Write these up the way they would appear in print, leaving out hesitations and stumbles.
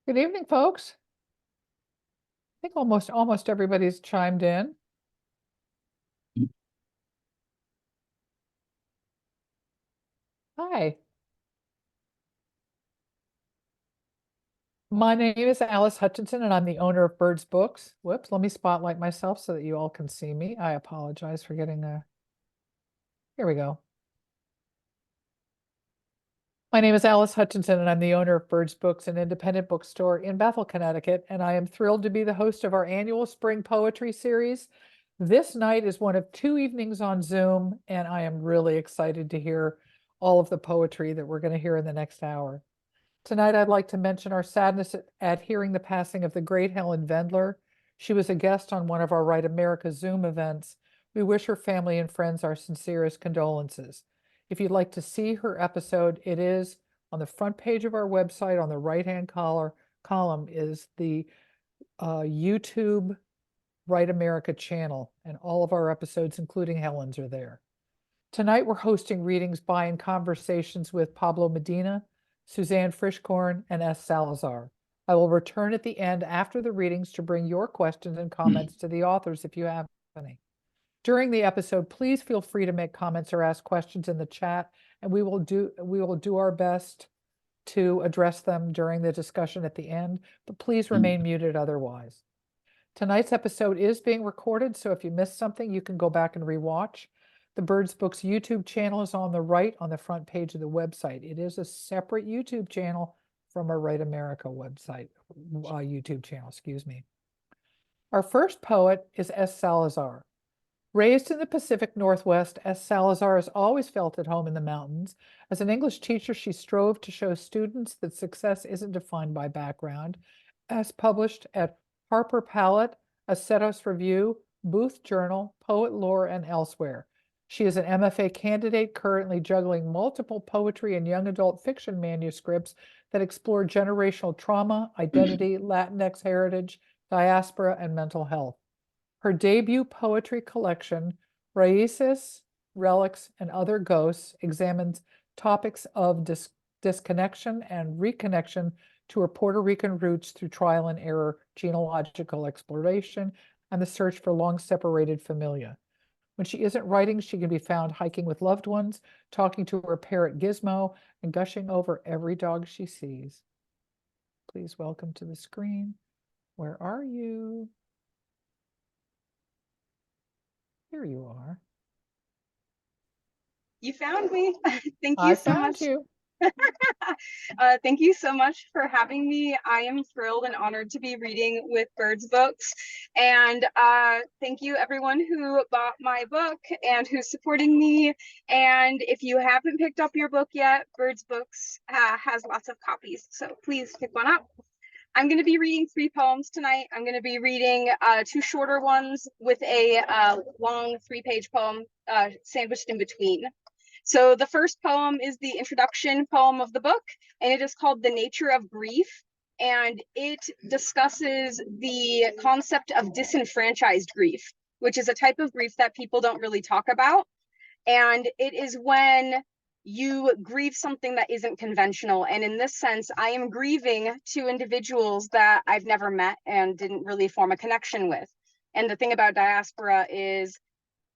Good evening, folks. I think almost everybody's chimed in. Hi, my name is Alice Hutchinson, and I'm the owner of Birds Books. Whoops, let me spotlight myself so that you all can see me. I apologize for getting a. Here we go. My name is Alice Hutchinson, and I'm the owner of Birds Books, an independent bookstore in Bethel, Connecticut, and I am thrilled to be the host of our annual spring poetry series. This night is one of two evenings on Zoom, and I am really excited to hear all of the poetry that we're going to hear in the next hour. Tonight, I'd like to mention our sadness at hearing the passing of the great Helen Vendler. She was a guest on one of our Write America Zoom events. We wish her family and friends our sincerest condolences. If you'd like to see her episode, it is on the front page of our website. On the right-hand column is the YouTube Write America channel, and all of our episodes, including Helen's, are there. Tonight, we're hosting readings by and conversations with Pablo Medina, Suzanne Frischkorn, and S. Salazar. I will return at the end after the readings to bring your questions and comments to the authors if you have any. During the episode, please feel free to make comments or ask questions in the chat, and we will do our best to address them during the discussion at the end, but please remain muted otherwise. Tonight's episode is being recorded, so if you missed something, you can go back and rewatch. The Birds Books YouTube channel is on the right on the front page of the website. It is a separate YouTube channel from our Write America website, YouTube channel, excuse me. Our first poet is S. Salazar. Raised in the Pacific Northwest, S. Salazar has always felt at home in the mountains. As an English teacher, she strove to show students that success isn't defined by background. As published at Harper Pallet, Acetos Review, Booth Journal, Poet Lore, and elsewhere. She is an MFA candidate currently juggling multiple poetry and young adult fiction manuscripts that explore generational trauma, identity, Latinx heritage, diaspora, and mental health. Her debut poetry collection, Raíces, Relics, and Other Ghosts, examines topics of disconnection and reconnection to her Puerto Rican roots through trial and error, genealogical exploration, and the search for long-separated familia. When she isn't writing, she can be found hiking with loved ones, talking to her parrot Gizmo, and gushing over every dog she sees. Please welcome to the screen. Where are you? Here you are. You found me. Thank you I so found much. you. Thank you so much for having me. I am thrilled and honored to be reading with Birds Books. And thank you everyone who bought my book and who's supporting me. And if you haven't picked up your book yet, Birds Books has lots of copies. So please pick one up. I'm going to be reading 3 poems tonight. I'm going to be reading 2 shorter ones with a long 3-page poem sandwiched in between. So the first poem is the introduction poem of the book, and it is called The Nature of Grief. And it discusses the concept of disenfranchised grief, which is a type of grief that people don't really talk about. And it is when you grieve something that isn't conventional. And in this sense, I am grieving 2 individuals that I've never met and didn't really form a connection with. And the thing about diaspora is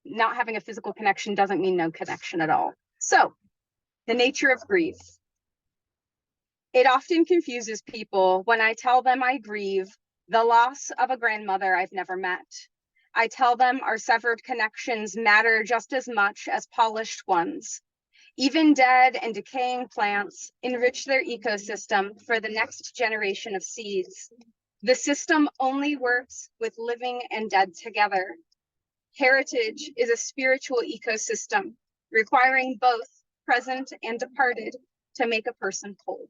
not having a physical connection doesn't mean no connection at all. So, the nature of grief. It often confuses people when I tell them I grieve the loss of a grandmother I've never met. I tell them our severed connections matter just as much as polished ones. Even dead and decaying plants enrich their ecosystem for the next generation of seeds. The system only works with living and dead together. Heritage is a spiritual ecosystem, requiring both present and departed to make a person whole.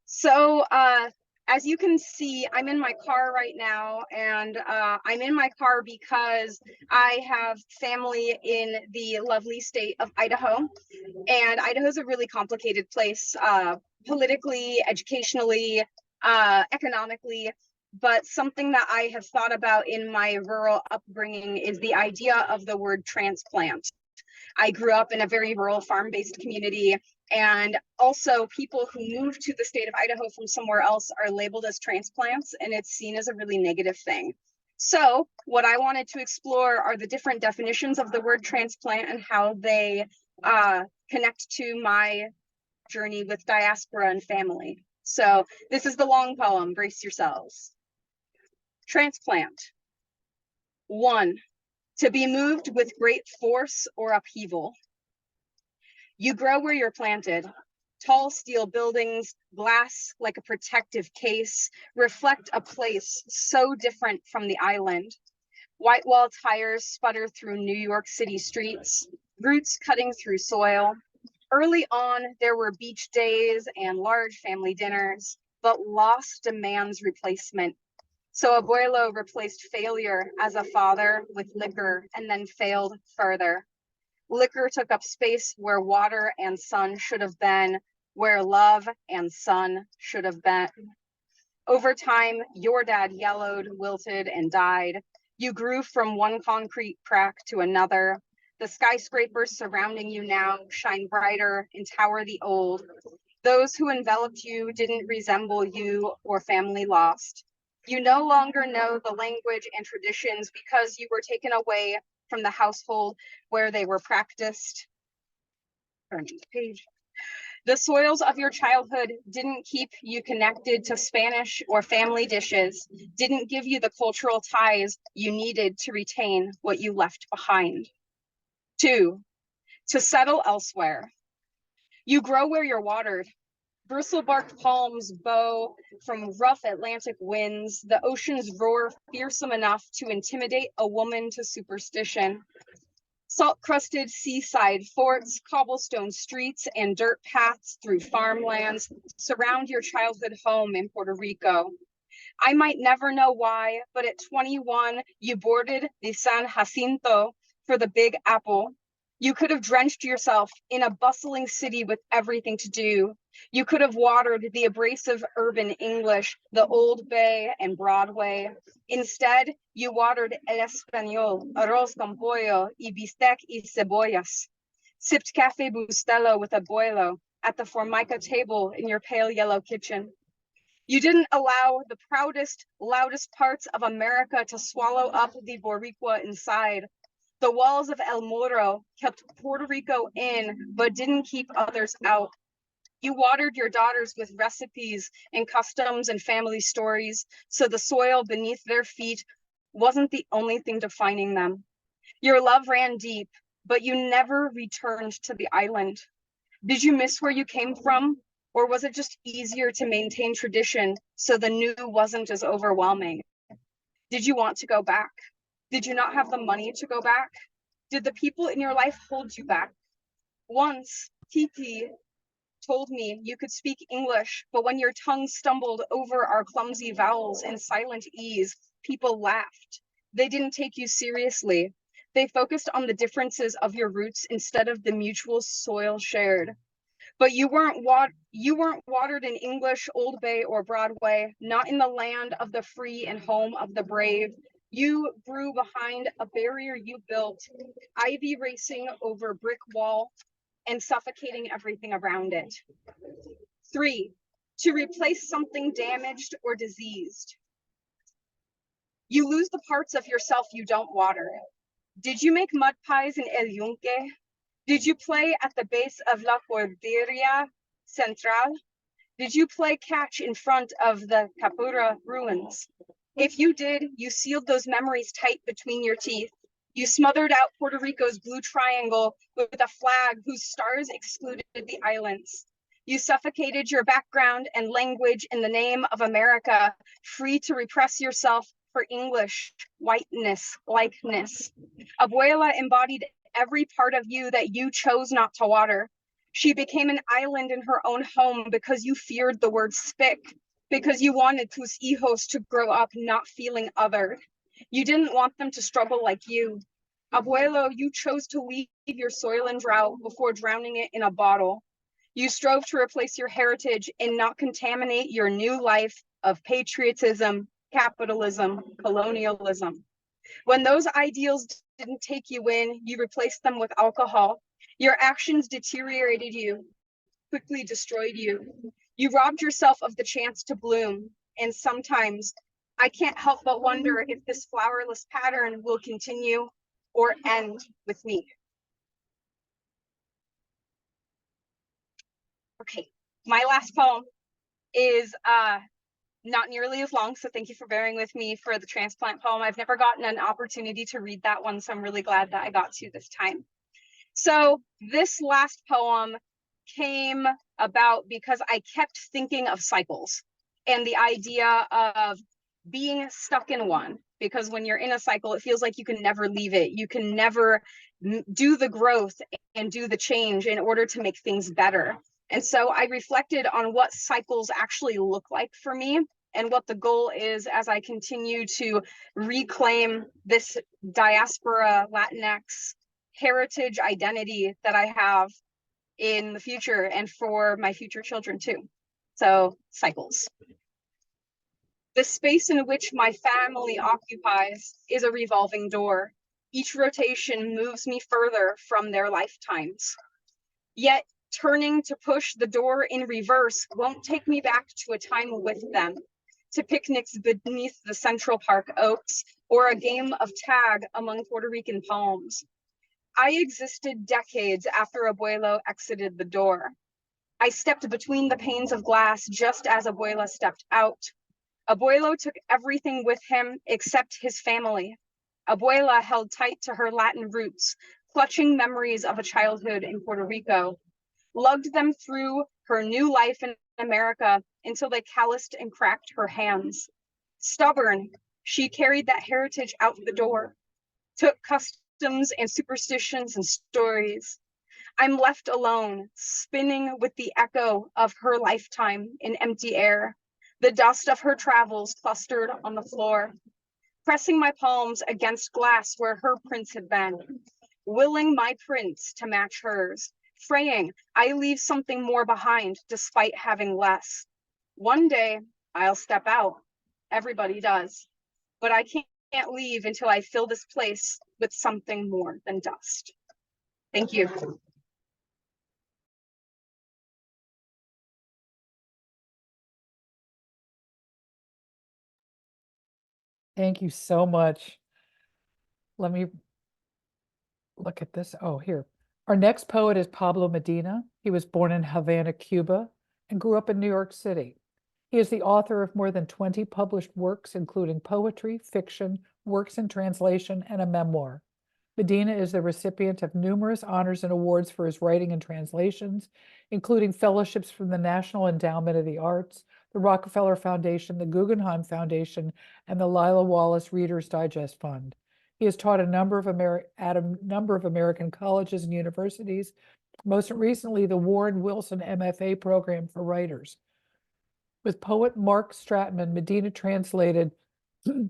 So, as you can see, I'm in my car right now, and I'm in my car because I have family in the lovely state of Idaho, and Idaho is a really complicated place, politically, educationally, economically. But something that I have thought about in my rural upbringing is the idea of the word transplant. I grew up in a very rural farm-based community, And also people who move to the state of Idaho from somewhere else are labeled as transplants, and it's seen as a really negative thing. So what I wanted to explore are the different definitions of the word transplant and how they connect to my journey with diaspora and family. So this is the long poem, brace yourselves. Transplant. 1, to be moved with great force or upheaval. You grow where you're planted. Tall steel buildings, glass like a protective case, reflect a place so different from the island. White wall tires sputter through New York City streets, roots cutting through soil. Early on, there were beach days and large family dinners, but loss demands replacement. So Abuelo replaced failure as a father with liquor and then failed further. Liquor took up space where water and sun should have been, where love and sun should have been. Over time, your dad yellowed, wilted, and died. You grew from one concrete crack to another. The skyscrapers surrounding you now shine brighter and tower the old. Those who enveloped you didn't resemble you or family lost. You no longer know the language and traditions because you were taken away from the household where they were practiced. Turning the page. The soils of your childhood didn't keep you connected to Spanish or family dishes, didn't give you the cultural ties you needed to retain what you left behind. 2, to settle elsewhere. You grow where you're watered. Bristle-barked palms bow from rough Atlantic winds. The ocean's roar fearsome enough to intimidate a woman to superstition. Salt-crusted seaside forts, cobblestone streets, and dirt paths through farmlands surround your childhood home in Puerto Rico. I might never know why, but at 21, you boarded the San Jacinto for the Big Apple. You could have drenched yourself in a bustling city with everything to do. You could have watered the abrasive urban English, the Old Bay and Broadway. Instead, you watered El Español, arroz con pollo, y bistec y cebollas. Sipped Café Bustelo with Abuelo at the Formica table in your pale yellow kitchen. You didn't allow the proudest, loudest parts of America to swallow up the Boricua inside. The walls of El Morro kept Puerto Rico in, but didn't keep others out. You watered your daughters with recipes and customs and family stories, so the soil beneath their feet wasn't the only thing defining them. Your love ran deep, but you never returned to the island. Did you miss where you came from? Or was it just easier to maintain tradition so the new wasn't as overwhelming? Did you want to go back? Did you not have the money to go back? Did the people in your life hold you back? Once, Titi told me you could speak English, but when your tongue stumbled over our clumsy vowels in silent ease, people laughed. They didn't take you seriously. They focused on the differences of your roots instead of the mutual soil shared. But you weren't watered in English, Old Bay, or Broadway, not in the land of the free and home of the brave. You grew behind a barrier you built, ivy racing over brick wall and suffocating everything around it. 3, to replace something damaged or diseased. You lose the parts of yourself you don't water. Did you make mud pies in El Yunque? Did you play at the base of La Corderia Central? Did you play catch in front of the Capura ruins? If you did, you sealed those memories tight between your teeth. You smothered out Puerto Rico's blue triangle with a flag whose stars excluded the islands. You suffocated your background and language in the name of America, free to repress yourself for English, whiteness, likeness. Abuela embodied every part of you that you chose not to water. She became an island in her own home because you feared the word spick, because you wanted tus hijos to grow up not feeling othered. You didn't want them to struggle like you. Abuelo, you chose to leave your soil in drought before drowning it in a bottle. You strove to replace your heritage and not contaminate your new life of patriotism, capitalism, colonialism. When those ideals didn't take you in, you replaced them with alcohol. Your actions deteriorated you. quickly destroyed you. You robbed yourself of the chance to bloom, and sometimes I can't help but wonder if this flowerless pattern will continue or end with me. Okay, my last poem is not nearly as long, so thank you for bearing with me for the transplant poem. I've never gotten an opportunity to read that one, so I'm really glad that I got to this time. So this last poem came about because I kept thinking of cycles and the idea of being stuck in one, because when you're in a cycle, it feels like you can never leave it. You can never do the growth and do the change in order to make things better. And so I reflected on what cycles actually look like for me and what the goal is as I continue to reclaim this diaspora Latinx heritage identity that I have in the future and for my future children too. So cycles. The space in which my family occupies is a revolving door. Each rotation moves me further from their lifetimes. Yet turning to push the door in reverse won't take me back to a time with them, to picnics beneath the Central Park oaks or a game of tag among Puerto Rican palms. I existed decades after Abuelo exited the door. I stepped between the panes of glass just as Abuela stepped out. Abuelo took everything with him except his family. Abuela held tight to her Latin roots, clutching memories of a childhood in Puerto Rico, lugged them through her new life in America until they calloused and cracked her hands. Stubborn, she carried that heritage out the door, took customs and superstitions and stories. I'm left alone, spinning with the echo of her lifetime in empty air, the dust of her travels clustered on the floor, pressing my palms against glass where her prints had been, willing my prints to match hers, fraying, I leave something more behind despite having less. One day I'll step out. Everybody does. But I can't leave until I fill this place with something more than dust. Thank you. Thank you so much. Let me look at this. Oh, here. Our next poet is Pablo Medina. He was born in Havana, Cuba, and grew up in New York City. He is the author of more than 20 published works, including poetry, fiction, works in translation, and a memoir. Medina is the recipient of numerous honors and awards for his writing and translations, including fellowships from the National Endowment of the Arts, the Rockefeller Foundation, the Guggenheim Foundation, and the Lila Wallace Reader's Digest Fund. He has taught at a number of American colleges and universities, most recently the Warren Wilson MFA program for writers. With poet Mark Stratman, Medina translated,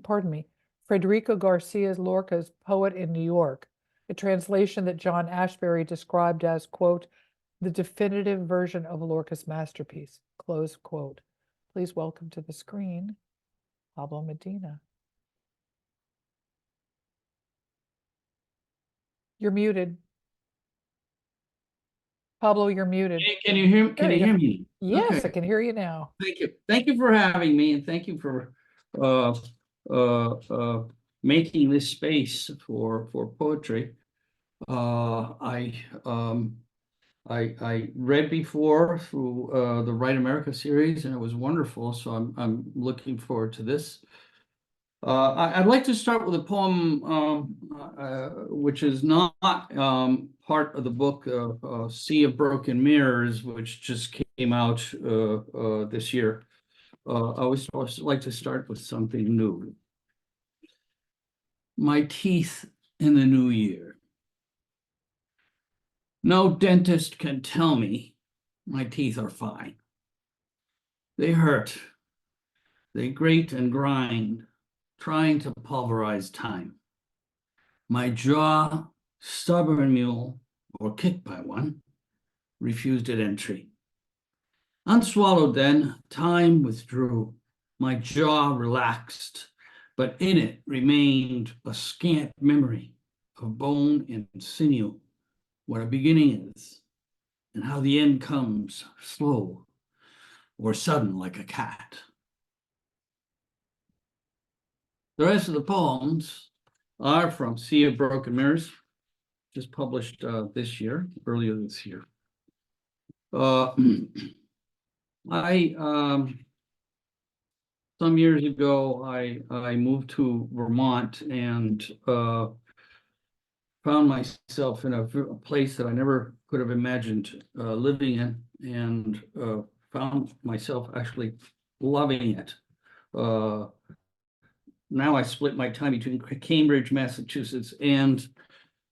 pardon me, Federico Garcia Lorca's Poet in New York, a translation that John Ashbery described as, quote, the definitive version of Lorca's masterpiece, close quote. Please welcome to the screen, Pablo Medina. You're muted. Pablo, you're muted. Hey, can you hear? Can you hear me? Yes, Okay. I can hear you now. Thank you. Thank you for having me, and thank you for making this space for poetry. I read before through the Write America series, and it was wonderful. So I'm looking forward to this. I'd like to start with a poem which is not part of the book Sea of Broken Mirrors, which just came out this year. I always like to start with something new. My teeth in the new year. No dentist can tell me my teeth are fine. They hurt. They grate and grind, trying to pulverize time. My jaw, stubborn mule, or kicked by one, refused it entry. Unswallowed then, time withdrew. My jaw relaxed, but in it remained a scant memory of bone and sinew, what a beginning is and how the end comes slow or sudden like a cat. The rest of the poems are from Sea of Broken Mirrors, just published earlier this year. I some years ago, I moved to Vermont and found myself in a place that I never could have imagined living in, and found myself actually loving it. Now I split my time between Cambridge, Massachusetts, and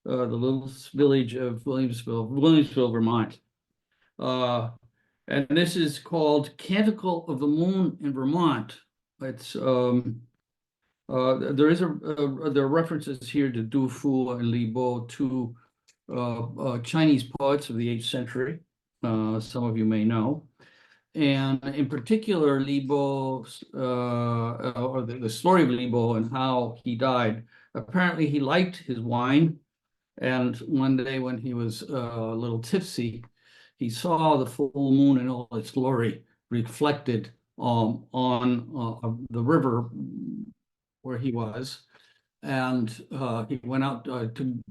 the little village of Williamsville, Vermont. And this is called Canticle of the Moon in Vermont. It's there are references here to Du Fu and Li Bo, two Chinese poets of the 8th century. Some of you may know. And in particular, Li Bo, or the story of Li Bo and how he died. Apparently, he liked his wine. And one day when he was a little tipsy, he saw the full moon in all its glory reflected on the river where he was. And he went out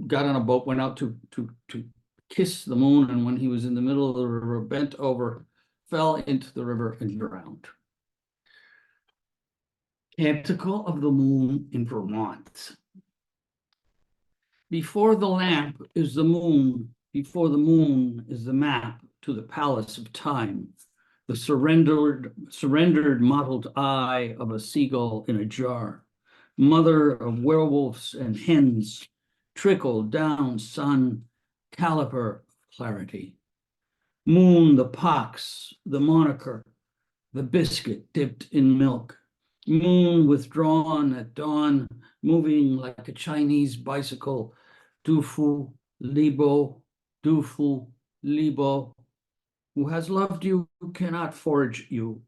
got on a boat, went out to kiss the moon. And when he was in the middle of the river, bent over, fell into the river and drowned. Canticle of the Moon in Vermont. Before the lamp is the moon, before the moon is the map to the palace of time, the surrendered mottled eye of a seagull in a jar, mother of werewolves and hens, trickle down sun, caliper of clarity. Moon, the pox, the moniker, the biscuit dipped in milk. Moon withdrawn at dawn, moving like a Chinese bicycle. Du Fu, Li Bo, Du Fu, Li Bo. Who has loved you cannot forge you,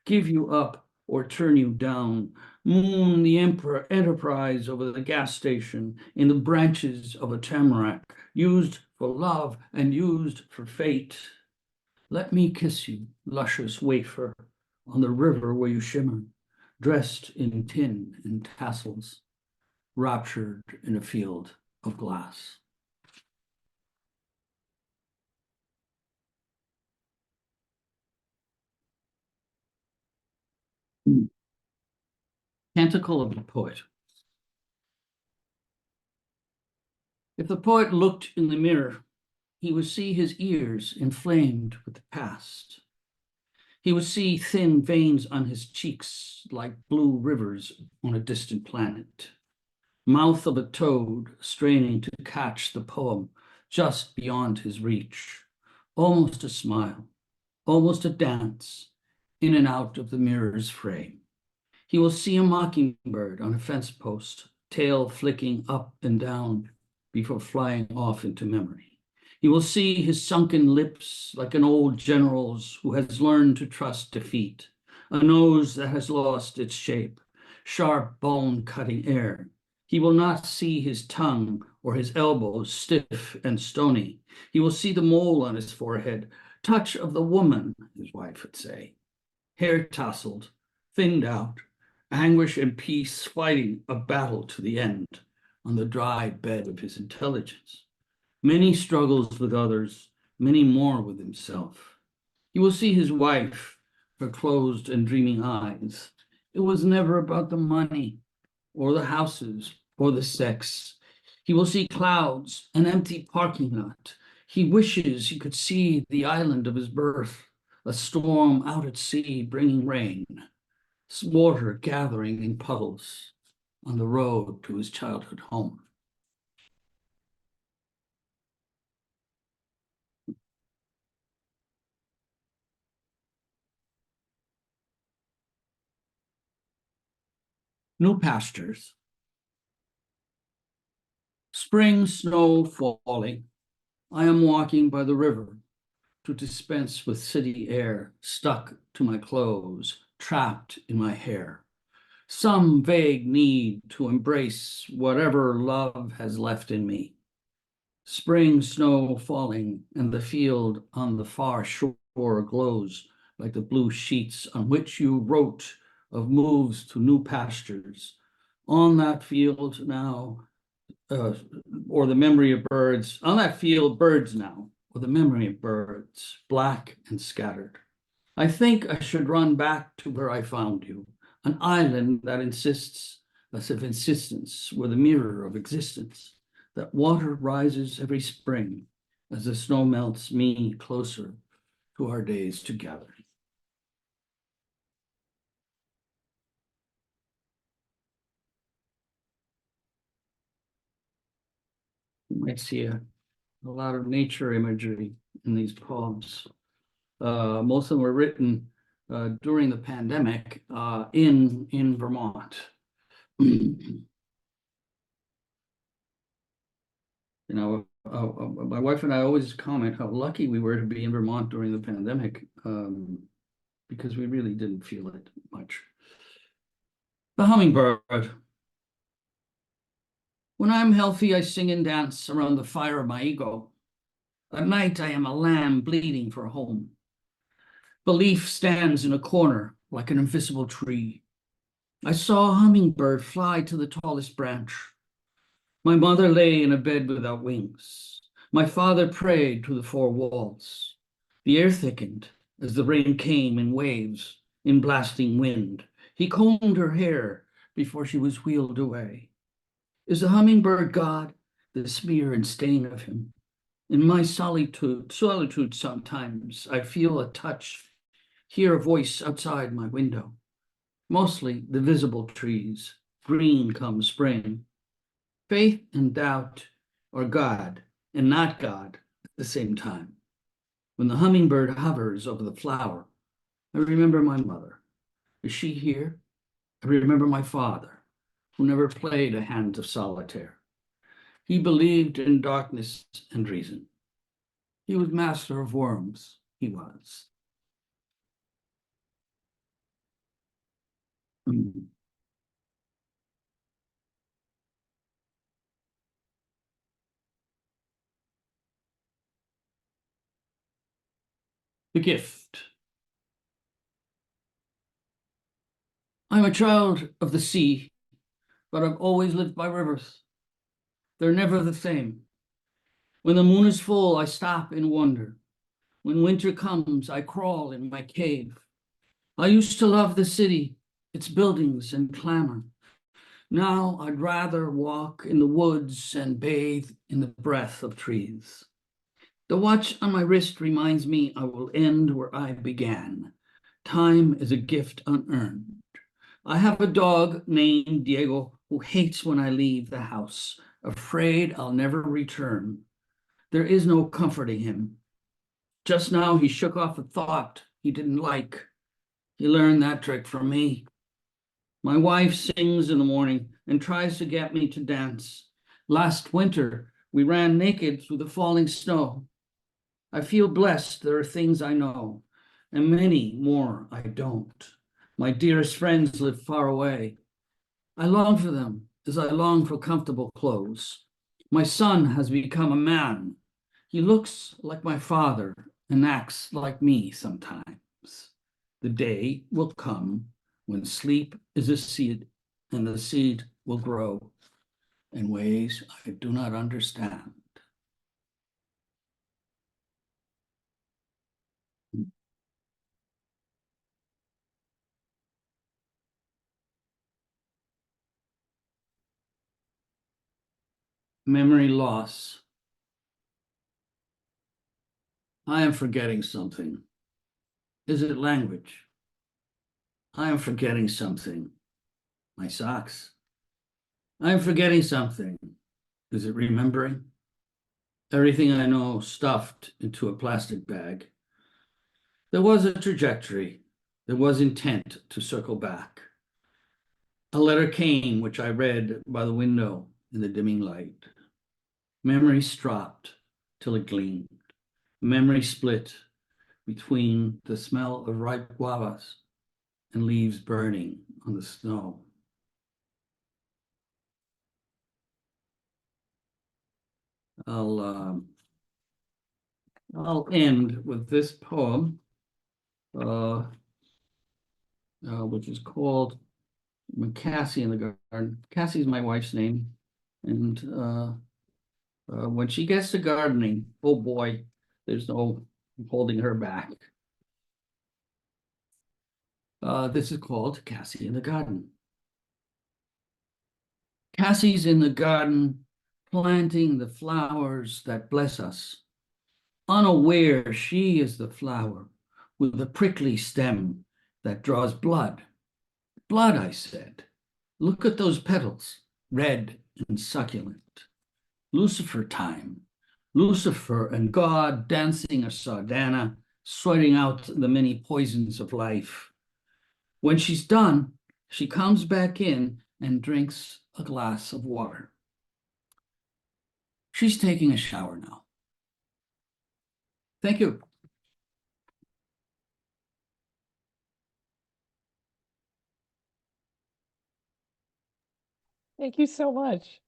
give you up or turn you down. Moon, the emperor enterprise over the gas station in the branches of a tamarack, used for love and used for fate. Let me kiss you, luscious wafer, on the river where you shimmer, dressed in tin and tassels, raptured in a field of glass. Canticle of the Poet. If the poet looked in the mirror, he would see his ears inflamed with the past. He would see thin veins on his cheeks like blue rivers on a distant planet. Mouth of a toad straining to catch the poem just beyond his reach. Almost a smile, almost a dance, in and out of the mirror's frame. He will see a mockingbird on a fence post, tail flicking up and down before flying off into memory. He will see his sunken lips like an old general's who has learned to trust defeat, a nose that has lost its shape, sharp bone cutting air. He will not see his tongue or his elbows stiff and stony. He will see the mole on his forehead, touch of the woman, his wife would say, hair tousled, thinned out, anguish and peace fighting a battle to the end on the dry bed of his intelligence. Many struggles with others, many more with himself. He will see his wife, her closed and dreaming eyes. It was never about the money or the houses or the sex. He will see clouds, an empty parking lot. He wishes he could see the island of his birth, a storm out at sea bringing rain, water gathering in puddles on the road to his childhood home. New pastures. Spring snow falling. I am walking by the river to dispense with city air, stuck to my clothes, trapped in my hair. Some vague need to embrace whatever love has left in me. Spring snow falling, and the field on the far shore glows like the blue sheets on which you wrote of moves to new pastures. On that field now, or the memory of birds, on that field, birds now, or the memory of birds, black and scattered. I think I should run back to where I found you, an island that insists, as if insistence were the mirror of existence, that water rises every spring as the snow melts me closer to our days together. You might see a lot of nature imagery in these poems. Most of them were written during the pandemic in Vermont. You know, my wife and I always comment how lucky we were to be in Vermont during the pandemic, because we really didn't feel it much. The hummingbird. When I'm healthy, I sing and dance around the fire of my ego. At night, I am a lamb bleeding for a home. Belief stands in a corner like an invisible tree. I saw a hummingbird fly to the tallest branch. My mother lay in a bed without wings. My father prayed to the four walls. The air thickened as the rain came in waves, in blasting wind. He combed her hair before she was wheeled away. Is the hummingbird God, the smear and stain of him? In my solitude sometimes, I feel a touch, hear a voice outside my window. Mostly the visible trees, green comes spring. Faith and doubt are God and not God at the same time. When the hummingbird hovers over the flower, I remember my mother. Is she here? I remember my father, who never played a hand of solitaire. He believed in darkness and reason. He was master of worms, he was. The gift. I'm a child of the sea, but I've always lived by rivers. They're never the same. When the moon is full, I stop in wonder. When winter comes, I crawl in my cave. I used to love the city, its buildings and clamor. Now I'd rather walk in the woods and bathe in the breath of trees. The watch on my wrist reminds me I will end where I began. Time is a gift unearned. I have a dog named Diego who hates when I leave the house, afraid I'll never return. There is no comforting him. Just now he shook off a thought he didn't like. He learned that trick from me. My wife sings in the morning and tries to get me to dance. Last winter, we ran naked through the falling snow. I feel blessed there are things I know, and many more I don't. My dearest friends live far away. I long for them as I long for comfortable clothes. My son has become a man. He looks like my father and acts like me sometimes. The day will come when sleep is a seed, and the seed will grow in ways I do not understand. Memory loss. I am forgetting something. Is it language? I am forgetting something. My socks. I am forgetting something. Is it remembering? Everything I know stuffed into a plastic bag. There was a trajectory. There was intent to circle back. A letter came, which I read by the window in the dimming light. Memory stropped till it gleamed. Memory split between the smell of ripe guavas and leaves burning on the snow. I'll end with this poem, which is called Cassie in the Garden. Cassie is my wife's name, and when she gets to gardening, oh boy, there's no holding her back. This is called Cassie in the Garden. Cassie's in the garden, planting the flowers that bless us. Unaware she is the flower with a prickly stem that draws blood. Blood, I said. Look at those petals, red and succulent. Lucifer time. Lucifer and God dancing a sardana, sorting out the many poisons of life. When she's done, she comes back in and drinks a glass of water. She's taking a shower now. Thank you. Thank you so much.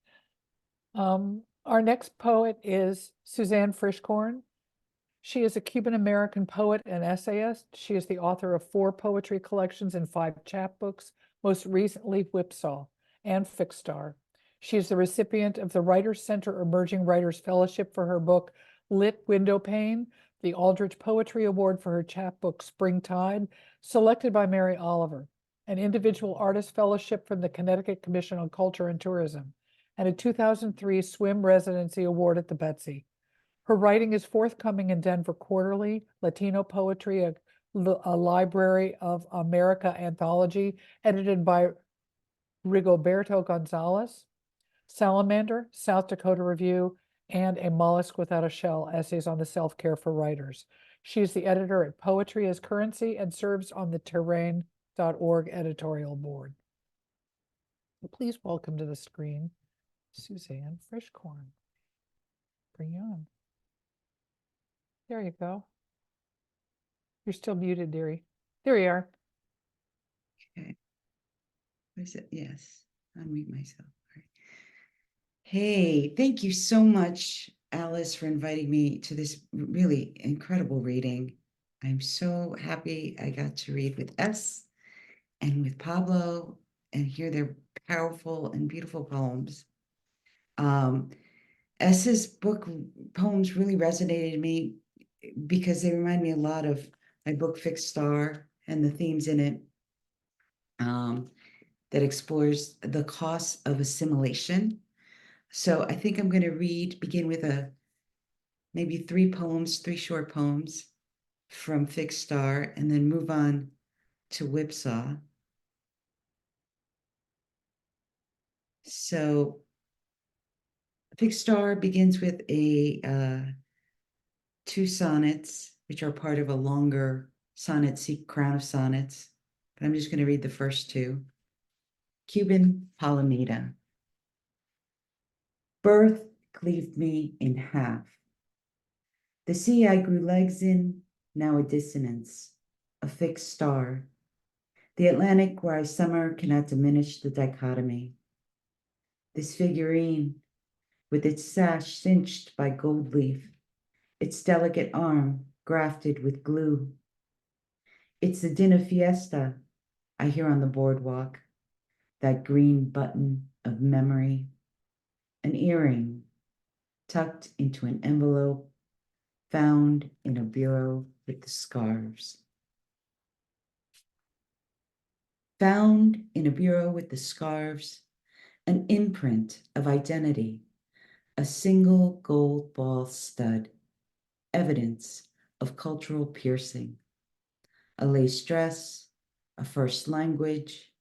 Our next poet is Suzanne Frischkorn. She is a Cuban-American poet and essayist. She is the author of 4 poetry collections and 5 chapbooks, most recently Whipsaw and Fixed Star. She is the recipient of the Writers Center Emerging Writers Fellowship for her book Lit Windowpane, the Aldrich Poetry Award for her chapbook Springtide, selected by Mary Oliver, an Individual Artist Fellowship from the Connecticut Commission on Culture and Tourism, and a 2003 Swim Residency Award at the Betsy. Her writing is forthcoming in Denver Quarterly, Latino Poetry, a Library of America anthology, edited by Rigoberto Gonzalez, Salamander, South Dakota Review, and A Mollusk Without a Shell, Essays on the Self-Care for Writers. She is the editor at Poetry as Currency and serves on the Terrain.org editorial board. Please welcome to the screen, Suzanne Frischkorn. Bring you on. There you go. You're still muted, dearie. There you are. Okay. What is it? Yes. Unmute myself. All right. Hey, thank you so much, Alice, for inviting me to this really incredible reading. I'm so happy I got to read with S and with Pablo and hear their powerful and beautiful poems. S's book poems really resonated with me because they remind me a lot of my book Fixed Star and the themes in it that explores the cost of assimilation. So I think I'm going to begin with maybe 3 short poems from Fixed Star, and then move on to Whipsaw. So Fixed Star begins with 2 sonnets, which are part of a longer sonnet crown of sonnets. But I'm just going to read the first 2. Cuban Palomita. Birth cleaved me in half. The sea I grew legs in, now a dissonance, a fixed star. The Atlantic where I summer cannot diminish the dichotomy. This figurine, with its sash cinched by gold leaf, its delicate arm grafted with glue. It's the din of fiesta I hear on the boardwalk, that green button of memory, an earring tucked into an envelope found in a bureau with the scarves. Found in a bureau with the scarves, an imprint of identity, a single gold ball stud, evidence of cultural piercing, a lace dress, a first language,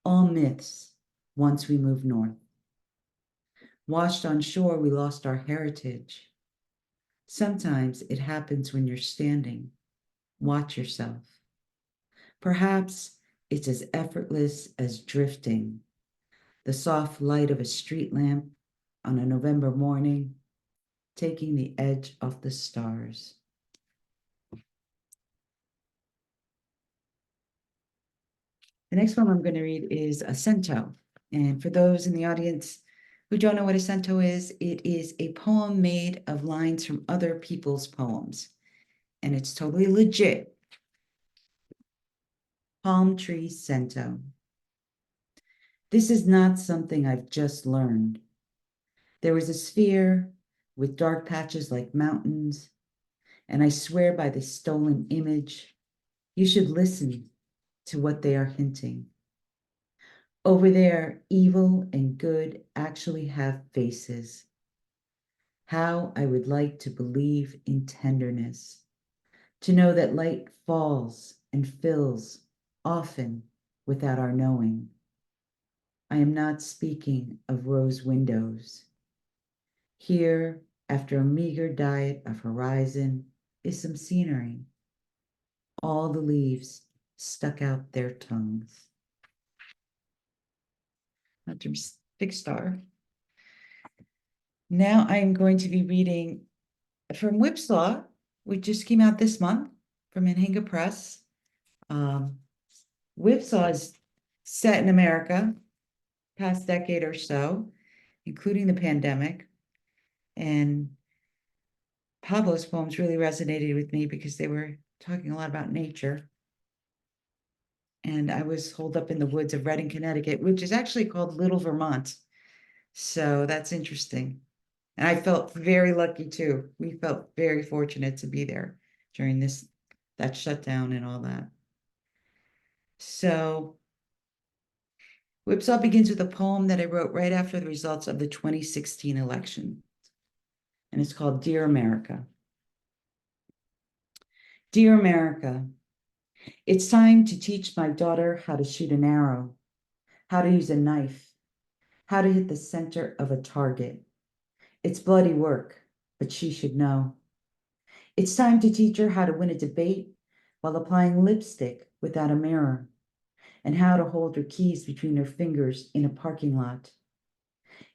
all myths once we moved north. Washed on shore, we lost our heritage. Sometimes it happens when you're standing. Watch yourself. Perhaps it's as effortless as drifting, the soft light of a street lamp on a November morning, taking the edge off the stars. The next one I'm going to read is Acento. And for those in the audience who don't know what a cento is, it is a poem made of lines from other people's poems. And it's totally legit. Palm tree cento. This is not something I've just learned. There was a sphere with dark patches like mountains, and I swear by this stolen image, you should listen to what they are hinting. Over there, evil and good actually have faces. How I would like to believe in tenderness, to know that light falls and fills, often without our knowing. I am not speaking of rose windows. Here, after a meager diet of horizon, is some scenery. All the leaves stuck out their tongues. Not from Big Star. Now I am going to be reading from Whipsaw, which just came out this month from Anhinga Press. Whipsaw is set in America, past decade or so, including the pandemic. And Pablo's poems really resonated with me because they were talking a lot about nature. And I was holed up in the woods of Redding, Connecticut, which is actually called Little Vermont. So that's interesting. And I felt very lucky too. We felt very fortunate to be there during that shutdown and all that. So Whipsaw begins with a poem that I wrote right after the results of the 2016 election. And it's called Dear America. Dear America, it's time to teach my daughter how to shoot an arrow, how to use a knife, how to hit the center of a target. It's bloody work, but she should know. It's time to teach her how to win a debate while applying lipstick without a mirror, and how to hold her keys between her fingers in a parking lot.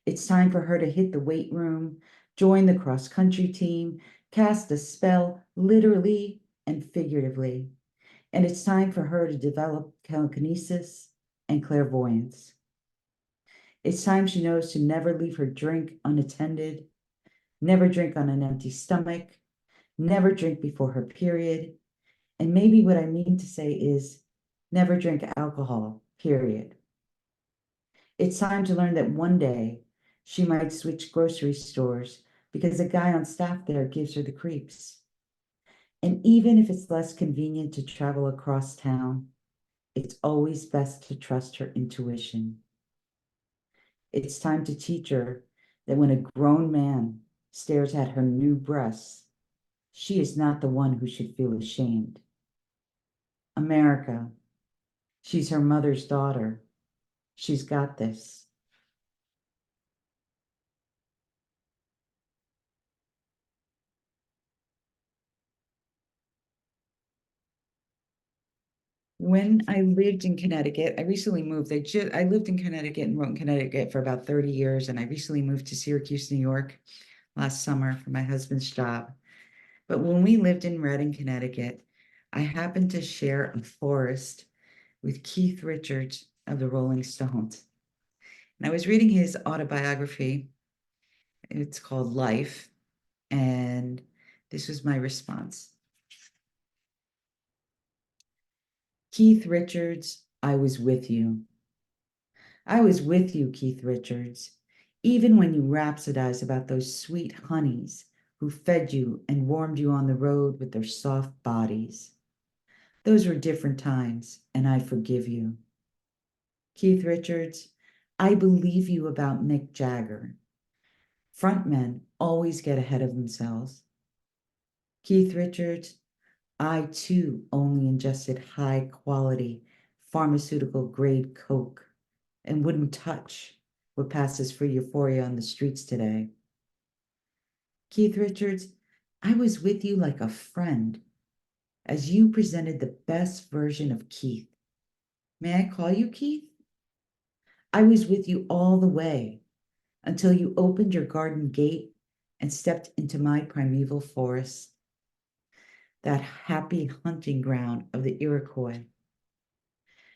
It's time for her to hit the weight room, join the cross-country team, cast a spell literally and figuratively. And it's time for her to develop telekinesis and clairvoyance. It's time she knows to never leave her drink unattended, never drink on an empty stomach, never drink before her period. And maybe what I mean to say is never drink alcohol, period. It's time to learn that one day she might switch grocery stores because a guy on staff there gives her the creeps. And even if it's less convenient to travel across town, it's always best to trust her intuition. It's time to teach her that when a grown man stares at her new breasts, she is not the one who should feel ashamed. America, she's her mother's daughter. She's got this. When I lived in Connecticut, I recently moved. I lived in Connecticut and wrote in Connecticut for about 30 years, and I recently moved to Syracuse, New York last summer for my husband's job. But when we lived in Redding, Connecticut, I happened to share a forest with Keith Richards of the Rolling Stones. And I was reading his autobiography. It's called Life. And this was my response. Keith Richards, I was with you. I was with you, Keith Richards, even when you rhapsodized about those sweet honeys who fed you and warmed you on the road with their soft bodies. Those were different times, and I forgive you. Keith Richards, I believe you about Mick Jagger. Frontmen always get ahead of themselves. Keith Richards, I too only ingested high quality pharmaceutical grade Coke and wouldn't touch what passes for euphoria on the streets today. Keith Richards, I was with you like a friend as you presented the best version of Keith. May I call you Keith? I was with you all the way until you opened your garden gate and stepped into my primeval forest, that happy hunting ground of the Iroquois.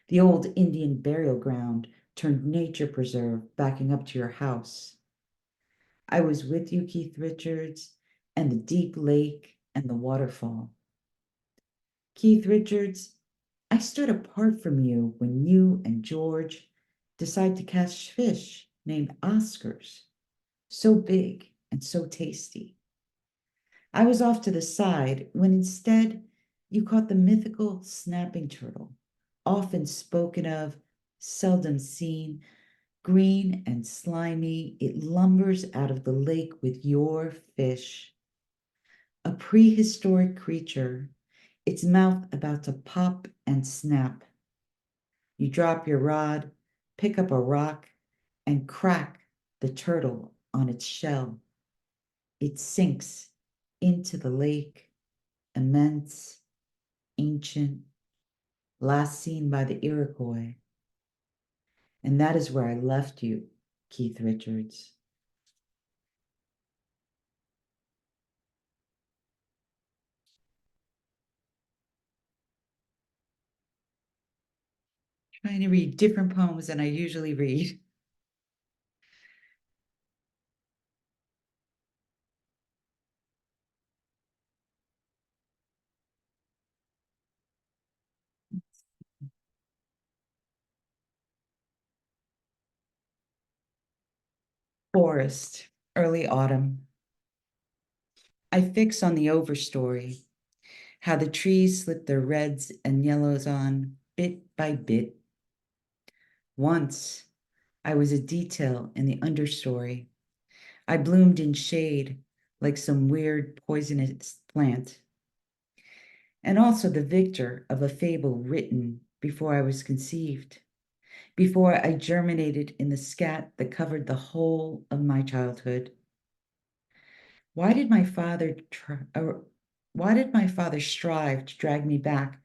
The old Indian burial ground turned nature preserve backing up to your house. I was with you, Keith Richards, and the deep lake and the waterfall. Keith Richards, I stood apart from you when you and George decided to catch fish named Oscars, so big and so tasty. I was off to the side when instead you caught the mythical snapping turtle, often spoken of, seldom seen, green and slimy. It lumbers out of the lake with your fish. A prehistoric creature, its mouth about to pop and snap. You drop your rod, pick up a rock, and crack the turtle on its shell. It sinks into the lake, immense, ancient, last seen by the Iroquois. And that is where I left you, Keith Richards. Trying to read different poems than I usually read. Forest, early autumn. I fix on the overstory, how the trees slip their reds and yellows on bit by bit. Once I was a detail in the understory. I bloomed in shade like some weird poisonous plant, and also the victor of a fable written before I was conceived, before I germinated in the scat that covered the whole of my childhood. Why did my father strive to drag me back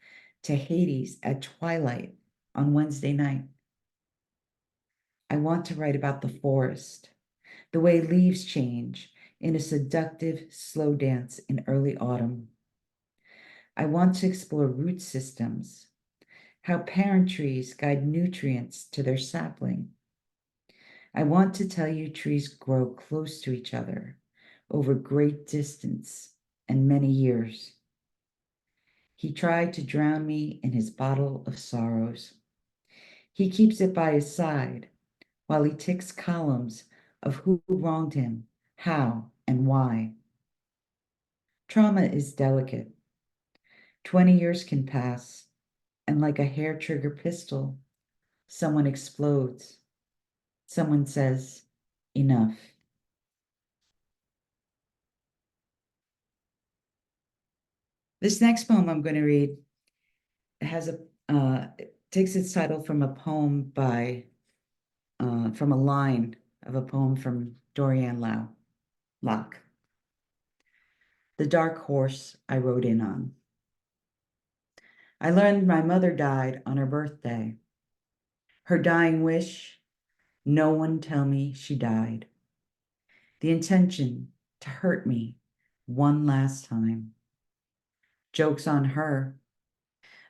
to Hades at twilight on Wednesday night? I want to write about the forest, the way leaves change in a seductive slow dance in early autumn. I want to explore root systems, how parent trees guide nutrients to their sapling. I want to tell you trees grow close to each other over great distance and many years. He tried to drown me in his bottle of sorrows. He keeps it by his side while he ticks columns of who wronged him, how, and why. Trauma is delicate. 20 years can pass, and like a hair trigger pistol, someone explodes. Someone says, enough. This next poem I'm going to read has takes its title from a poem from a line of a poem from Dorian Locke. The dark horse I rode in on. I learned my mother died on her birthday. Her dying wish, no one tell me she died. The intention to hurt me one last time. Joke's on her.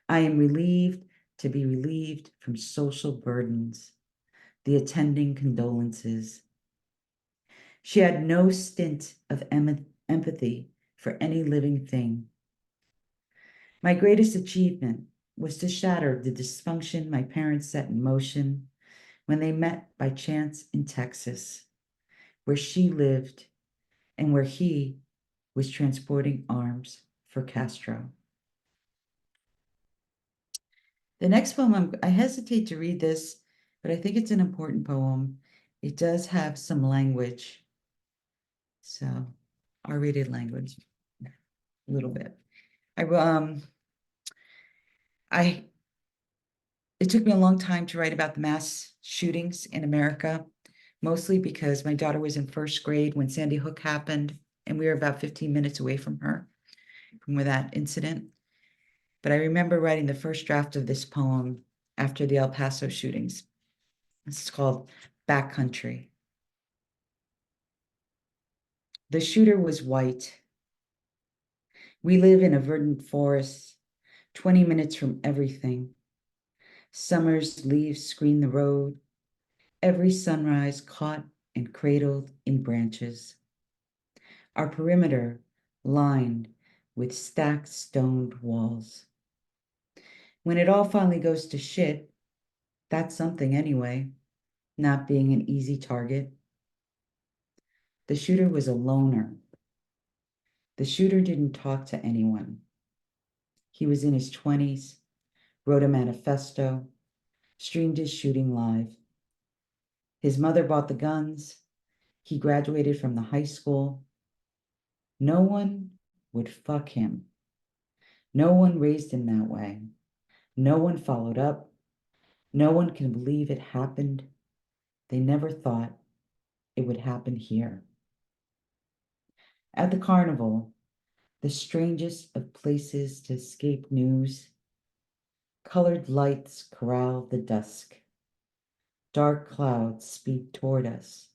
I am relieved to be relieved from social burdens, the attending condolences. She had no stint of empathy for any living thing. My greatest achievement was to shatter the dysfunction my parents set in motion when they met by chance in Texas, where she lived and where he was transporting arms for Castro. The next poem, I hesitate to read this, but I think it's an important poem. It does have some language, so I'll read it language a little bit. It took me a long time to write about the mass shootings in America, mostly because my daughter was in first grade when Sandy Hook happened, and we were about 15 minutes away from her, from where that incident. But I remember writing the first draft of this poem after the El Paso shootings. It's called Backcountry. The shooter was white. We live in a verdant forest, 20 minutes from everything. Summer's leaves screen the road. Every sunrise caught and cradled in branches. Our perimeter lined with stacked stoned walls. When it all finally goes to shit, that's something anyway, not being an easy target. The shooter was a loner. The shooter didn't talk to anyone. He was in his 20s, wrote a manifesto, streamed his shooting live. His mother bought the guns. He graduated from the high school. No one would fuck him. No one raised him that way. No one followed up. No one can believe it happened. They never thought it would happen here. At the carnival, the strangest of places to escape news, colored lights corral the dusk. Dark clouds speed toward us.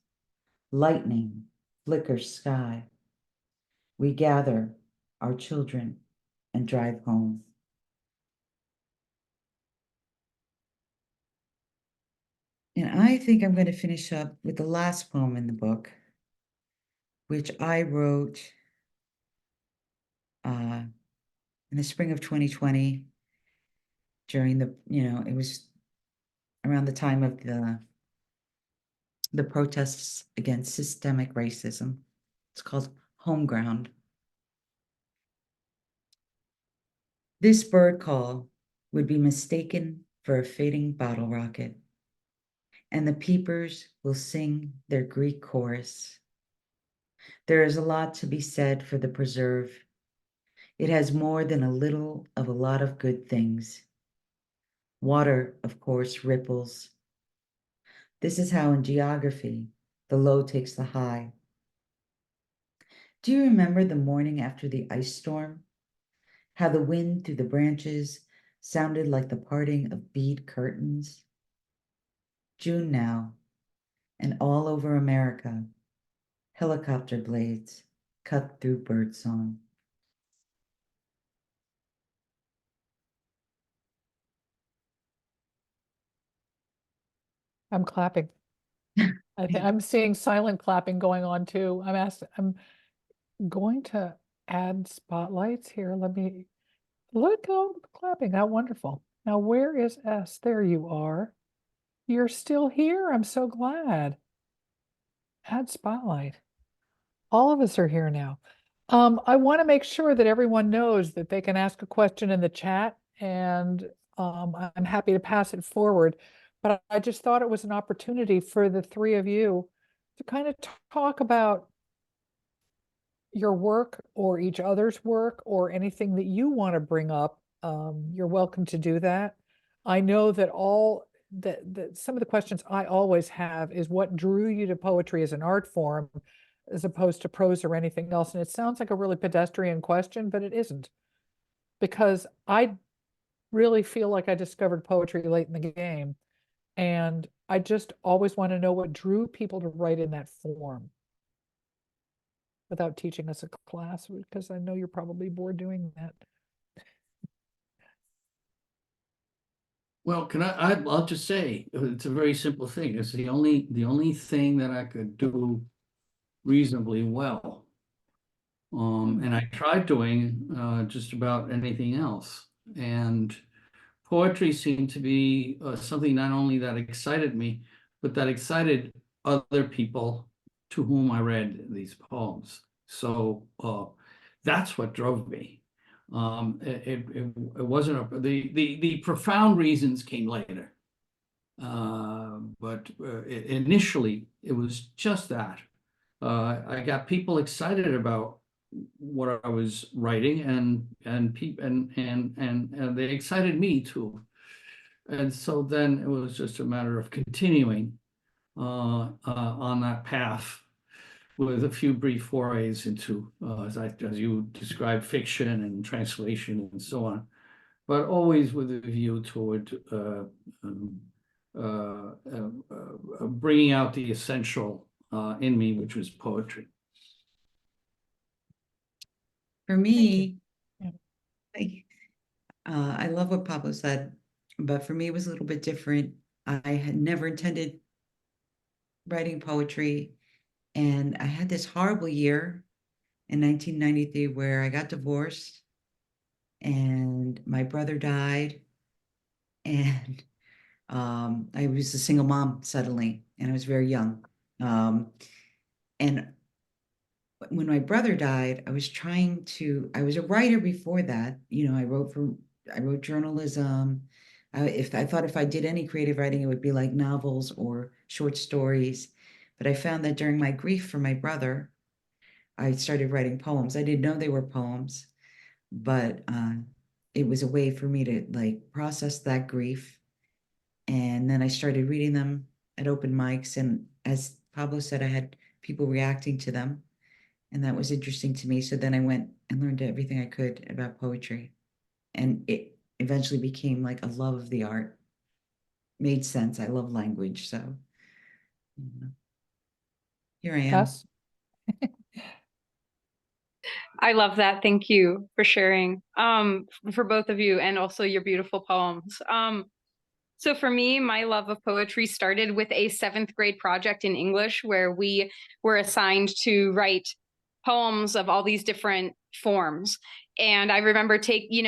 Lightning flickers sky. We gather our children and drive home. And I think I'm going to finish up with the last poem in the book, which I wrote in the spring of 2020 during the, it was around the time of the protests against systemic racism. It's called Home Ground. This bird call would be mistaken for a fading bottle rocket, and the peepers will sing their Greek chorus. There is a lot to be said for the preserve. It has more than a little of a lot of good things. Water, of course, ripples. This is how in geography, the low takes the high. Do you remember the morning after the ice storm? How the wind through the branches sounded like the parting of bead curtains? June now, and all over America, helicopter blades cut through birdsong. I'm clapping. I'm seeing silent clapping going on too. I'm going to add spotlights here. Let me look at clapping. How wonderful. Now, where is S? There you are. You're still here. I'm so glad. Add spotlight. All of us are here now. I want to make sure that everyone knows that they can ask a question in the chat, and I'm happy to pass it forward. But I just thought it was an opportunity for the three of you to kind of talk about your work or each other's work or anything that you want to bring up. You're welcome to do that. I know that some of the questions I always have is what drew you to poetry as an art form as opposed to prose or anything else. And it sounds like a really pedestrian question, but it isn't, because I really feel like I discovered poetry late in the game. And I just always want to know what drew people to write in that form without teaching us a class, because I know you're probably bored doing that. Well, I'll just say, it's a very simple thing. It's the only thing that I could do reasonably well. And I tried doing just about anything else. And poetry seemed to be something not only that excited me, but that excited other people to whom I read these poems. So that's what drove me. It wasn't the profound reasons came later. But initially it was just that. I got people excited about what I was writing, and they excited me too. And so then it was just a matter of continuing on that path with a few brief forays into, as you described, fiction and translation and so on, but always with a view toward bringing out the essential in me, which was poetry. For me, Yeah. I love what Pablo said, but for me, it was a little bit different. I had never intended writing poetry. And I had this horrible year in 1993 where I got divorced and my brother died. And I was a single mom suddenly, and I was very young. And when my brother died, I was a writer before that. I wrote journalism. If I thought if I did any creative writing, it would be like novels or short stories. But I found that during my grief for my brother, I started writing poems. I didn't know they were poems, but it was a way for me to like process that grief. And then I started reading them at open mics. And as Pablo said, I had people reacting to them. And that was interesting to me. So then I went and learned everything I could about poetry. And it eventually became like a love of the art. Made sense. I love language. So here I am. Yes. I love that. Thank you for sharing, for both of you, and also your beautiful poems. So for me, my love of poetry started with a seventh grade project in English where we were assigned to write poems of all these different forms. And I remember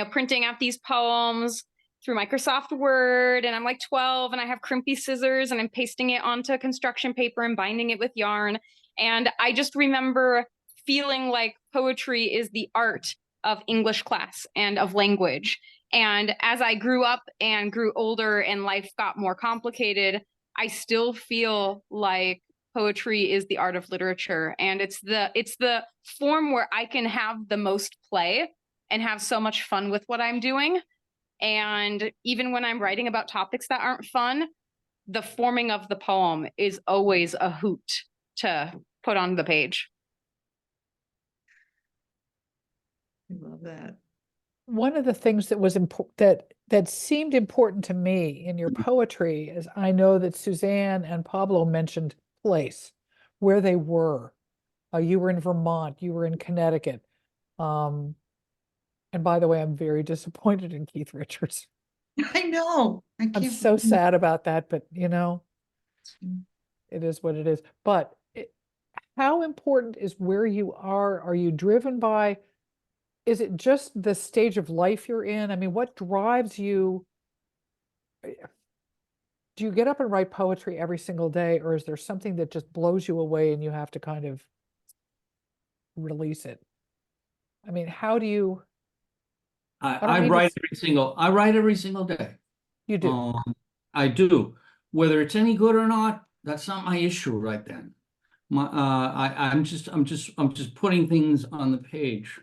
printing out these poems through Microsoft Word, and I'm like 12 and I have crimpy scissors and I'm pasting it onto construction paper and binding it with yarn. And I just remember feeling like poetry is the art of English class and of language. And as I grew up and grew older and life got more complicated, I still feel like poetry is the art of literature. And it's the form where I can have the most play and have so much fun with what I'm doing. And even when I'm writing about topics that aren't fun, the forming of the poem is always a hoot to put on the page. I love that. One of the things that was that seemed important to me in your poetry is I know that Suzanne and Pablo mentioned place, where they were. You were in Vermont, you were in Connecticut. And by the way, I'm very disappointed in Keith Richards. I know. I I'm can't so believe sad about that, but it. it is what it is. But how important is where you are? Are you driven by, is it just the stage of life you're in? I mean, what drives you? Do you get up and write poetry every single day, or is there something that just blows you away and you have to kind of release it? I mean, how do you, I don't I mean to, write I write every single day. you do. I do. Whether it's any good or not, that's not my issue right then. I'm just putting things on the page.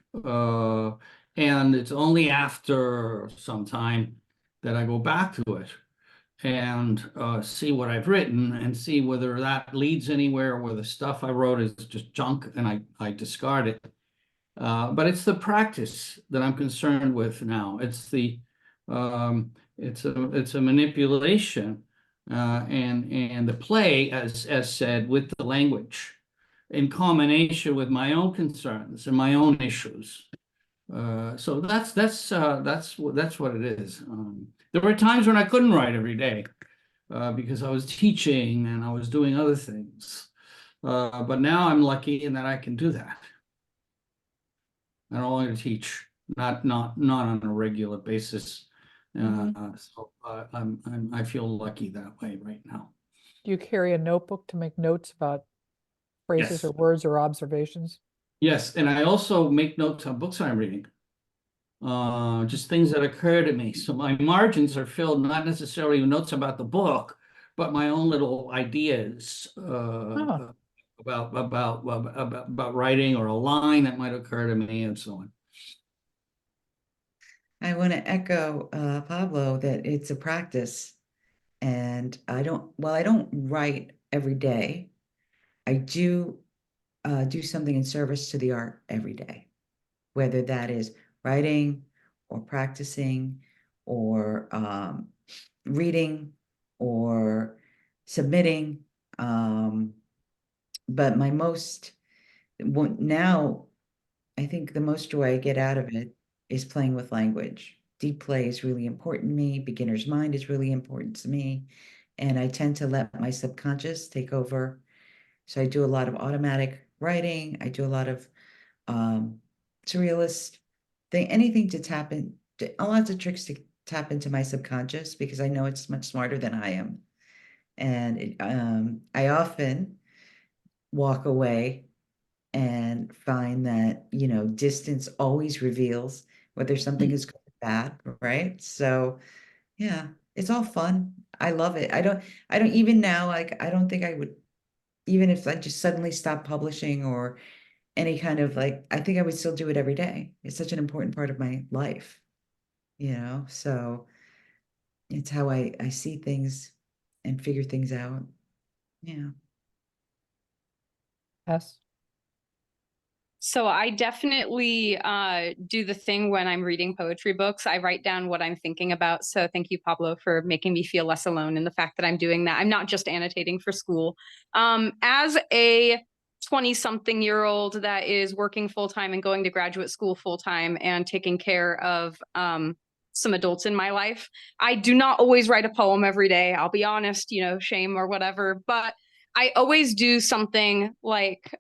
And it's only after some time that I go back to it and see what I've written and see whether that leads anywhere, or whether the stuff I wrote is just junk and I discard it. But it's the practice that I'm concerned with now. It's a manipulation and the play, as said, with the language in combination with my own concerns and my own issues. So that's what it is. There were times when I couldn't write every day because I was teaching and I was doing other things. But now I'm lucky in that I can do that. I no longer teach, not on a regular basis. So I feel lucky that way right now. Do you carry a notebook to make notes about phrases Yes. or words or observations? Yes, and I also make notes on books I'm reading. Just things that occur to me. So my margins are filled not necessarily with notes about the book, but my own little ideas Huh. about writing, or a line that might occur to me, and so on. I want to echo Pablo that it's a practice. And while I don't write every day, I do something in service to the art every day, whether that is writing or practicing or reading or submitting. But now, I think the most joy I get out of it is playing with language. Deep play is really important to me. Beginner's mind is really important to me. and I tend to let my subconscious take over. So I do a lot of automatic writing. I do a lot of surrealist thing, anything to tap in, lots of tricks to tap into my subconscious because I know it's much smarter than I am. And I often walk away and find that, distance always reveals whether something is good or bad, right? So yeah, it's all fun. I love it. I don't even now, like, I don't think I would, even if I just suddenly stopped publishing or any kind of like, I think I would still do it every day. It's such an important part of my life, so it's how I see things and figure things out. Yeah. Yes. So I definitely do the thing when I'm reading poetry books. I write down what I'm thinking about. So thank you, Pablo, for making me feel less alone in the fact that I'm doing that. I'm not just annotating for school. As a 20-something-year-old that is working full-time and going to graduate school full-time and taking care of some adults in my life, I do not always write a poem every day. I'll be honest, shame or whatever. But I always do something like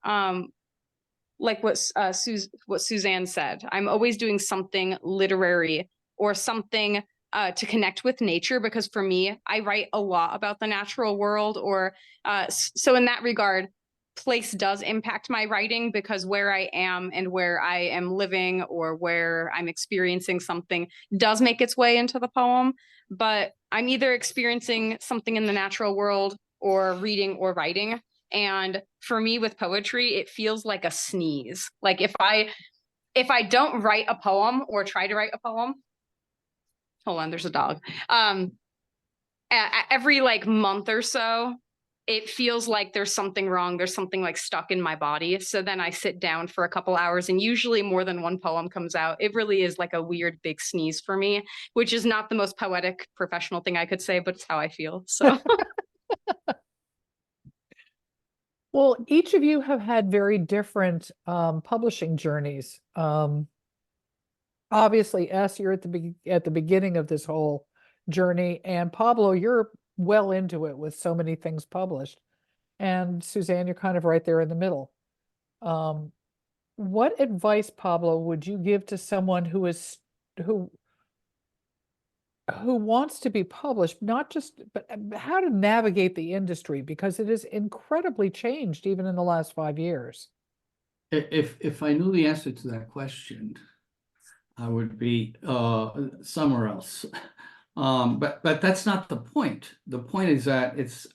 what Suzanne said. I'm always doing something literary or something to connect with nature, because for me, I write a lot about the natural world, or so in that regard, place does impact my writing, because where I am and where I am living or where I'm experiencing something does make its way into the poem. But I'm either experiencing something in the natural world or reading or writing. And for me with poetry, it feels like a sneeze. Like if I don't write a poem or try to write a poem, hold on, there's a dog. Every like month or so, it feels like there's something wrong. There's something like stuck in my body. So then I sit down for a couple hours and usually more than one poem comes out. It really is like a weird big sneeze for me, which is not the most poetic professional thing I could say, but it's how I feel. So Well, each of you have had very different publishing journeys. Obviously, you're at the beginning of this whole journey, and Pablo, you're well into it with so many things published. And Suzanne, you're kind of right there in the middle. What advice, Pablo, would you give to someone who wants to be published, not just, but how to navigate the industry, because it is incredibly changed even in the last 5 years? If I knew the answer to that question, I would be somewhere else. But that's not the point. The point is that it's